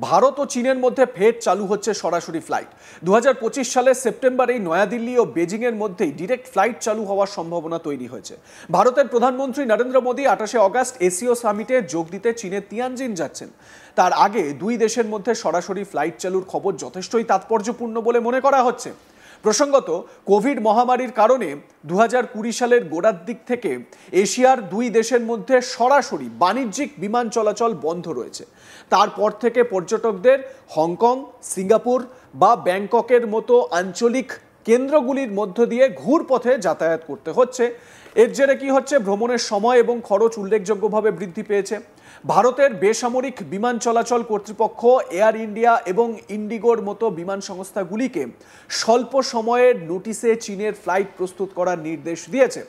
ভারত ও চীনের মধ্যে ফের চালু হচ্ছে সরাসরি ফ্লাইট। 2025 সালের সেপ্টেম্বরেই নয়াদিল্লি ও বেজিংয়ের মধ্যেই ডিরেক্ট ফ্লাইট চালু হওয়ার সম্ভাবনা তৈরি হয়েছে। ভারতের প্রধানমন্ত্রী নরেন্দ্র মোদী 28 অগস্ট এসিও সামিটে যোগ দিতে চীনের তিয়ানজিন যাচ্ছেন। তার আগে দুই দেশের মধ্যে সরাসরি ফ্লাইট চালুর খবর যথেষ্টই তাৎপর্যপূর্ণ বলে মনে করা হচ্ছে। প্রসঙ্গত, কোভিড মহামারীর কারণে 2020 সালের গোড়ার দিক থেকে এশিয়ার দুই দেশের মধ্যে সরাসরি বাণিজ্যিক বিমান চলাচল বন্ধ রয়েছে। তারপর থেকে পর্যটকদের হংকং, সিঙ্গাপুর বা ব্যাংককের মতো আঞ্চলিক কেন্দ্রগুলির মধ্য দিয়ে ঘুরপথে যাতায়াত করতে হচ্ছে। এর জেরে কি হচ্ছে, ভ্রমণের সময় এবং খরচ উল্লেখযোগ্যভাবে বৃদ্ধি পেয়েছে। ভারতের বেসামরিক বিমান চলাচল কর্তৃপক্ষ এয়ার ইন্ডিয়া এবং ইন্ডিগোর মতো বিমান সংস্থাগুলিকে স্বল্প সময়ের নোটিশে চীনের ফ্লাইট প্রস্তুত করার নির্দেশ দিয়েছে।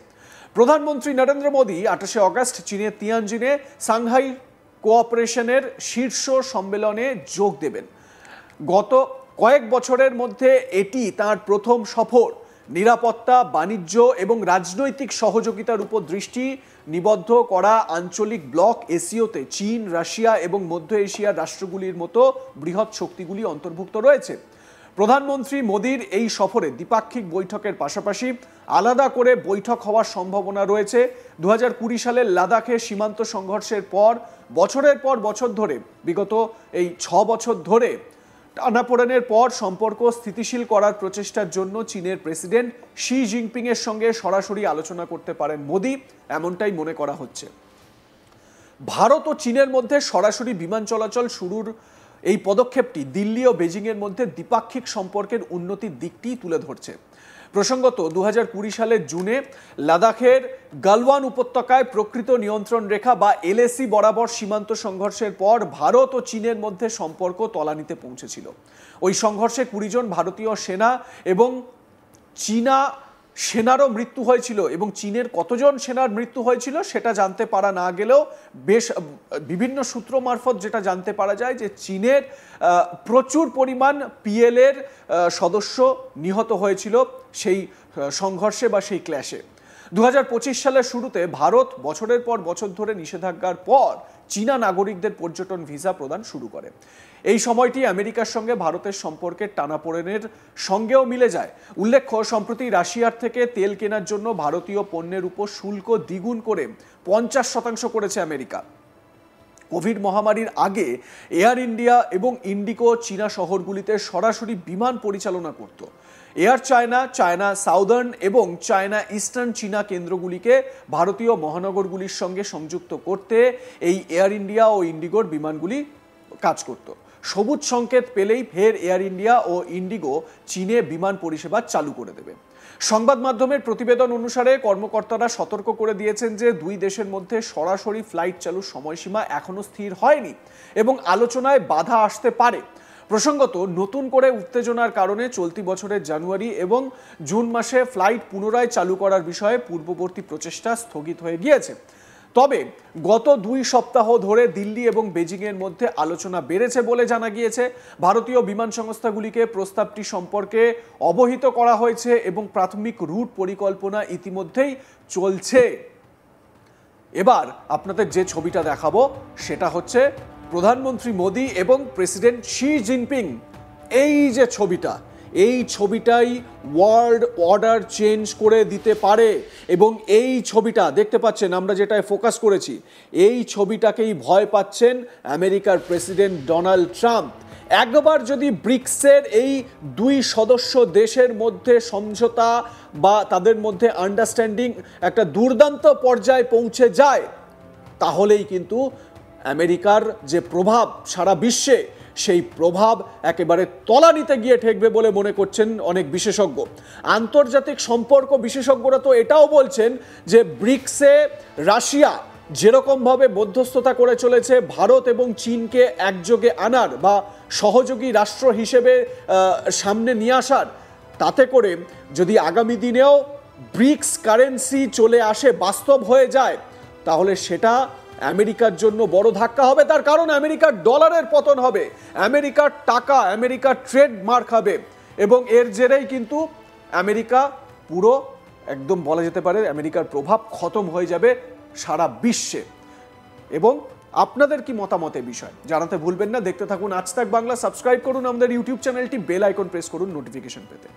প্রধানমন্ত্রী নরেন্দ্র মোদী 28 অগস্ট চীনের তিয়ানজিনে সাংহাই কোঅপারেশনের শীর্ষ সম্মেলনে যোগ দেবেন। গত কয়েক বছরের মধ্যে এটি তার প্রথম সফর। নিরাপত্তা, বাণিজ্য এবং রাজনৈতিক সহযোগিতার উপর দৃষ্টি নিবদ্ধ করা আঞ্চলিক ব্লক এসিওতে চীন, রাশিয়া এবং মধ্য এশিয়ার রাষ্ট্রগুলির মতো বৃহৎ শক্তিগুলি অন্তর্ভুক্ত রয়েছে। প্রধানমন্ত্রী মোদীর এই সফরে দ্বিপাক্ষিক বৈঠকের পাশাপাশি আলাদা করে বৈঠক হওয়ার সম্ভাবনা রয়েছে। 2020 সালের লাদাখে সীমান্ত সংঘর্ষের পর বছরের পর বছর ধরে, বিগত এই 6 বছর ধরে টানাপোড়েনের পর সম্পর্ক স্থিতিশীল করার প্রচেষ্টার জন্য চীনের প্রেসিডেন্ট শি জিনপিং এর সঙ্গে সরাসরি আলোচনা করতে পারেন মোদী, এমনটাই মনে করা হচ্ছে। ভারত ও চীনের মধ্যে সরাসরি বিমান চলাচল শুরুর এই পদক্ষেপটি দিল্লি ও বেজিংয়ের মধ্যে দ্বিপাক্ষিক সম্পর্কের উন্নতির দিকটি তুলে ধরছে। প্রসঙ্গত, 2020 সালের জুনে লাদাখের গালওয়ান উপত্যকায় প্রকৃত নিয়ন্ত্রণ রেখা বা এলএসি বরাবর সীমান্ত সংঘর্ষের পর ভারত ও চীনের মধ্যে সম্পর্ক তলানিতে পৌঁছেছিল। ওই সংঘর্ষে 20 জন ভারতীয় সেনা এবং চীনা সেনারও মৃত্যু হয়েছিল, এবং চীনের কতজন সেনার মৃত্যু হয়েছিল সেটা জানতে পারা না গেলেও বেশ বিভিন্ন সূত্র মারফত যেটা জানতে পারা যায় যে চীনের প্রচুর পরিমাণ পিএলএর সদস্য নিহত হয়েছিল সেই সংঘর্ষে বা সেই ক্ল্যাশে। 2025 সালের শুরুতে ভারত বছরের পর বছর ধরে নিষেধাজ্ঞার পর চীনা নাগরিকদের পর্যটন ভিসা প্রদান শুরু করে। এই সময়টি আমেরিকার সঙ্গে ভারতের সম্পর্কের টানাপোড়েনের সঙ্গেও মিলে যায়। উল্লেখ্য, সম্প্রতি রাশিয়ার থেকে তেল কেনার জন্য ভারতীয় পণ্যের উপর শুল্ক দ্বিগুণ করে 50% করেছে আমেরিকা। কোভিড মহামারীর আগে এয়ার ইন্ডিয়া এবং ইন্ডিগো চীনা শহরগুলিতে সরাসরি বিমান পরিচালনা করত। এয়ার চায়না, চায়না সাউদার্ন এবং চায়না ইস্টার্ন চীনা কেন্দ্রগুলিকে ভারতীয় মহানগরগুলির সঙ্গে সংযুক্ত করতে এই এয়ার ইন্ডিয়া ও ইন্ডিগোর বিমানগুলি কাজ করত। সবুজ সংকেত পেলেই ফের এয়ার ইন্ডিয়া ও ইন্ডিগো চীনে বিমান পরিষেবা চালু করে দেবে। সংবাদ মাধ্যমের প্রতিবেদন অনুসারে কর্মকর্তারা সতর্ক করে দিয়েছেন যে দুই দেশের মধ্যে সরাসরি ফ্লাইট চালুর সময়সীমা এখনো স্থির হয়নি এবং আলোচনায় বাধা আসতে পারে। প্রসঙ্গত, নতুন করে উত্তেজনার কারণে চলতি বছরের জানুয়ারি এবং জুন মাসে ফ্লাইট পুনরায় চালু করার বিষয়ে পূর্ববর্তী প্রচেষ্টা স্থগিত হয়ে গিয়েছে। তবে গত 2 সপ্তাহ ধরে দিল্লি এবং বেজিংয়ের মধ্যে আলোচনা বেড়েছে বলে জানা গিয়েছে। ভারতীয় বিমান সংস্থাগুলিকে প্রস্তাবটি সম্পর্কে অবহিত করা হয়েছে এবং প্রাথমিক রুট পরিকল্পনা ইতিমধ্যেই চলছে। এবার আপনাদের যে ছবিটা দেখাবো সেটা হচ্ছে প্রধানমন্ত্রী মোদী এবং প্রেসিডেন্ট শি জিনপিং। এই যে ছবিটা, এই ছবিটাই ওয়ার্ল্ড অর্ডার চেঞ্জ করে দিতে পারে। এবং এই ছবিটা দেখতে পাচ্ছেন, আমরা যেটায় ফোকাস করেছি, এই ছবিটাকেই ভয় পাচ্ছেন আমেরিকার প্রেসিডেন্ট ডোনাল্ড ট্রাম্প। একবার যদি ব্রিক্সের এই 2 সদস্য দেশের মধ্যে সমঝোতা বা তাদের মধ্যে আন্ডারস্ট্যান্ডিং একটা দুর্দান্ত পর্যায়ে পৌঁছে যায়, তাহলেই কিন্তু আমেরিকার যে প্রভাব সারা বিশ্বে, সেই প্রভাব একেবারে তলানিতে গিয়ে ঠেকবে বলে মনে করছেন অনেক বিশেষজ্ঞ। আন্তর্জাতিক সম্পর্ক বিশেষজ্ঞরা তো এটাও বলছেন যে ব্রিক্সে রাশিয়া যেরকমভাবে মধ্যস্থতা করে চলেছে ভারত এবং চীনকে একযোগে আনার বা সহযোগী রাষ্ট্র হিসেবে সামনে নিয়ে আসার, তাতে করে যদি আগামী দিনেও ব্রিক্স কারেন্সি চলে আসে, বাস্তব হয়ে যায়, তাহলে সেটা আমেরিকার জন্য বড় ধাক্কা হবে। তার কারণ আমেরিকার ডলারের পতন হবে, আমেরিকার টাকা, আমেরিকার ট্রেডমার্ক হবে, এবং এর জেরেই কিন্তু আমেরিকা পুরো একদম বলা যেতে পারে আমেরিকার প্রভাব খতম হয়ে যাবে সারা বিশ্বে। এবং আপনাদের কি মতামত এই বিষয় জানাতে ভুলবেন না। দেখতে থাকুন আজ তাক বাংলা, সাবস্ক্রাইব করুন আমাদের ইউটিউব চ্যানেলটি, বেল আইকন প্রেস করুন নোটিফিকেশন পেতে।